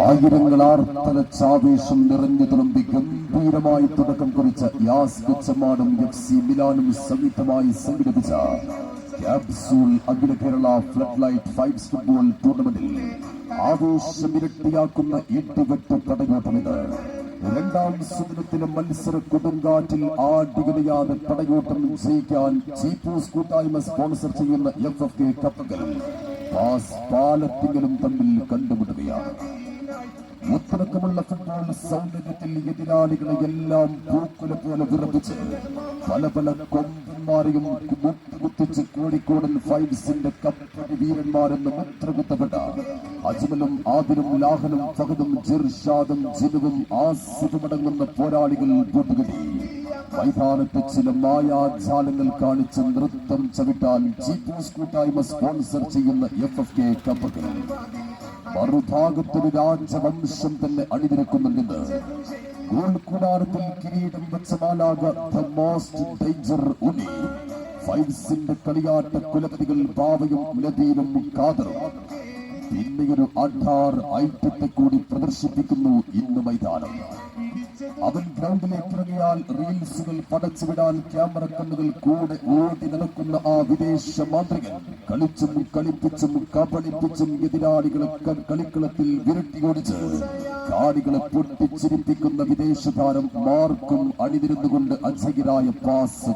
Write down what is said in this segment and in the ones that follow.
ആയിരങ്ങൾ ആർത്തലച്ചാവേശം നിറഞ്ഞു തുളുമ്പി ഗംഭീരമായി തുടക്കം കുറിച്ച യാസ് കൊച്ചമാടും FC മിലാനും സംയുക്തമായി സംഘടിപ്പിച്ച ക്യാപ്സൂൾ അഖില Kerala flood light fives football ടൂർണമെന്റിൽ ആവേശമിരട്ടിയാക്കുന്ന 8 വെട്ട് പടയോട്ടമിത്. രണ്ടാം സുദിനത്തിലെ മത്സര കൊടുങ്കാറ്റിൽ ആടികളിയാതെ പടയോട്ടം ജയിക്കാൻ ചീപ്പൂസ് കൂട്ടായ്മ സ്പോൺസർ ചെയ്യുന്ന FFK കപ്പുകളും പാലത്തിലും തമ്മിൽ കണ്ടുമുട്ടുകയാണ്. മുത്തടക്കമുള്ള ഫുട്ബോൾ സൗന്ദര്യത്തിൽ എതിരാളികളെ എല്ലാം പൂക്കുല പോലെ വിറപ്പിച്ച് പല പല കൊമ്പന്മാരെയും മുട്ടുകുത്തിച്ച് കോഴിക്കോടൻ ഫൈവ്സിന്റെ കപ്പടി വീരന്മാരെന്ന് മുദ്രകുത്തപ്പെട്ട അജ്മലും ആദിലും ലാഹനും ഫഹദും ജിർഷാദും ജിനുവും ആസിഫുമടങ്ങുന്ന പോരാളികൾ കൂട്ടുകെട്ടി മൈതാനത്ത് ചില മായാജാലങ്ങൾ കാണിച്ച് നൃത്തം ചവിട്ടാൻ ചീപ്പൂസ് കൂട്ടായ്മ സ്പോൺസർ ചെയ്യുന്ന FFK കപ്പുകൾ മറുഭാഗത്തൊരു രാജവംശം തന്നെ അണിനിരക്കുന്നുണ്ടെന്ന് ഗോൾ കൂടാരത്തിൽ കിരീടം വെച്ച മാലാക ദ മോസ്റ്റ് ഡേഞ്ചർ ഉണ്ണി ഫൈവ്സിന്റെ കളിയാട്ട കുലപതികൾ ബാവയും ലതീനും കാദറും പിന്നെയൊരു അഡാർ ഐറ്റത്തെ കൂടി പ്രദർശിപ്പിക്കുന്നു ഇന്ന് മൈതാനം. അവൻ ഗ്രൗണ്ടിലേക്ക് ഇറങ്ങിയാൽ റീൽസുകൾ പടച്ചുവിടാൻ ക്യാമറ കണ്ണുകൾ കൂടെ ഓടി നടക്കുന്ന ആ വിദേശ മാന്ത്രികൻ കളിച്ചും കളിപ്പിച്ചും കബളിപ്പിച്ചും എതിരാളികളെ കളിക്കളത്തിൽ വിരട്ടി ഓടിച്ച് കാണികളെ പൊട്ടിച്ചിരിപ്പിക്കുന്ന വിദേശ താരം മാർക്കും അണിനിരുന്നുകൊണ്ട് അജയരായ പാസ്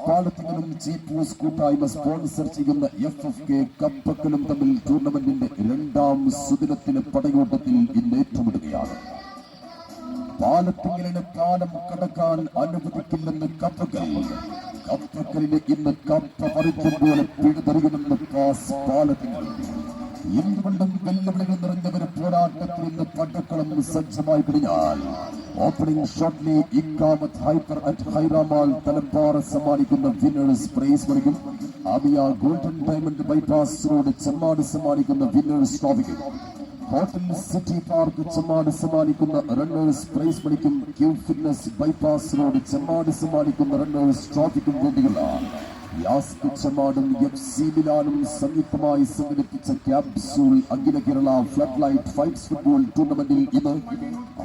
പാലത്തിനും ചീപ്പൂസ് കൂട്ടായ്മ സ്പോൺസർ ചെയ്യുന്ന FFK കപ്പക്കളും തമ്മിൽ ടൂർണമെന്റിന്റെ രണ്ടാം സുദിനത്തിലെ പടയോട്ടത്തിൽ ഇന്ന് ഏറ്റുമുട്ടുകയാണ്. പാലത്തിങ്ങനെ കാലം കടക്കാൻ അനുവദിക്കില്ലെന്ന് കപ്പക്കലിന് ഇന്ന് കപ്പ പറിക്കും പോലെ പിഴുതെറിയുമെന്ന് പാലത്തിങ്ങൾ. എന്തുകൊണ്ടും വെല്ലുവിളികൾ നിറഞ്ഞ ഒരു പോരാട്ടത്തിൽ ഇന്ന് പടക്കളം സജ്ജമായി കഴിഞ്ഞാൽ ഓപ്പണിംഗ് ഷോട്ടിലെ ഇക്കാമത്ത് ഹൈപ്പർ അറ്റ് ഹൈറാമാൾ തലപ്പാറ സമ്മാനിക്കുന്ന വിന്നേഴ്സ് പ്രൈസ് മണിക്കും Amiya golden diamond bypass road Chemmad സമ്മാനിക്കുന്ന വിന്നേഴ്സ് ട്രോഫിക്കും ഹോട്ടൽ സിറ്റി പാർക്ക് ചെമ്മാട് സമ്മാനിക്കുന്ന റണ്ണേഴ്സ് പ്രൈസ് മണിക്കും Q fitness bypass road Chemmad സമ്മാനിക്കുന്ന റണ്ണേഴ്സ് ട്രോഫിക്കും വേണ്ടിയുള്ള യാസ് കൊച്ചമാടും FC മിലാനും സംയുക്തമായി സംഘടിപ്പിച്ച ക്യാപ്സൂൾ അഖില Kerala flood light fives football ടൂർണമെന്റിൽ ഇന്ന്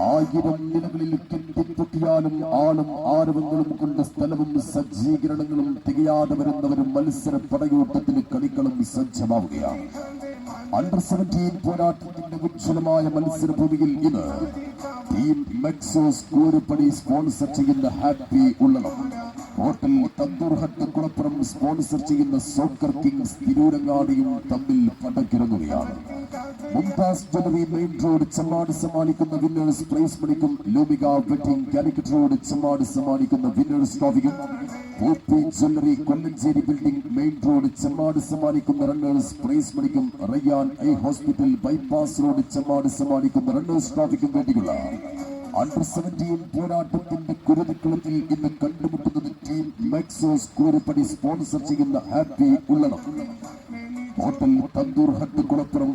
1000 നിലകളിൽ കെട്ടിപ്പൊട്ടിയാലും ആളും ആരവങ്ങളും കൊണ്ട് സ്ഥലവും സജ്ജീകരണങ്ങളും തികയാതെ വരുന്നവരും മത്സര പടയോട്ടത്തിന് കളികളും സജ്ജമാവുകയാണ്. അണ്ടർ 17 പോരാട്ടത്തിന്റെ ഉജ്ജ്വലമായ മത്സരഭൂമിയിൽ ഇന്ന് ടീം മെക്സോസ് കൂരുപടി സ്പോൺസർ ചെയ്യുന്ന happy Ullanam, hotel tandoor hut Kulappuram sponsor ചെയ്യുന്ന സോക്കർ കിങ്സ് തിരൂരങ്ങാടിയും തമ്മിൽ പടക്കിറങ്ങുകയാണ്. Mumtaz jewellery main road Chemmad സമ്മാനിക്കുന്ന വിന്നേഴ്സ് പ്രൈസ് മണിക്കും ലൂമിക വെഡിംഗ് കാലിക്കറ്റ് റോഡ് ചെമ്മാട് സമ്മാനിക്കുന്ന വിന്നേഴ്സ് ട്രോഫിക്കും Poppy jewellery Kollancheri building main road Chemmad സമ്മാനിക്കുന്ന റണ്ണേഴ്സ് പ്രൈസ് മണിക്കും Rayyan eye hospital bypass road Chemmad സമ്മാനിക്കുന്ന റണ്ണേഴ്സ് ട്രോഫിക്കും വേണ്ടിയുള്ള അണ്ടർ 17 പോരാട്ടത്തിന്റെ കുരുതിക്കളത്തിൽ ഇന്ന് കണ്ടുമുട്ടുന്നത് ടീം മെക്സോസ് കൂരുപടി സ്പോൺസർ ചെയ്യുന്ന happy Ullanam, hotel tandoor hut Kulappuram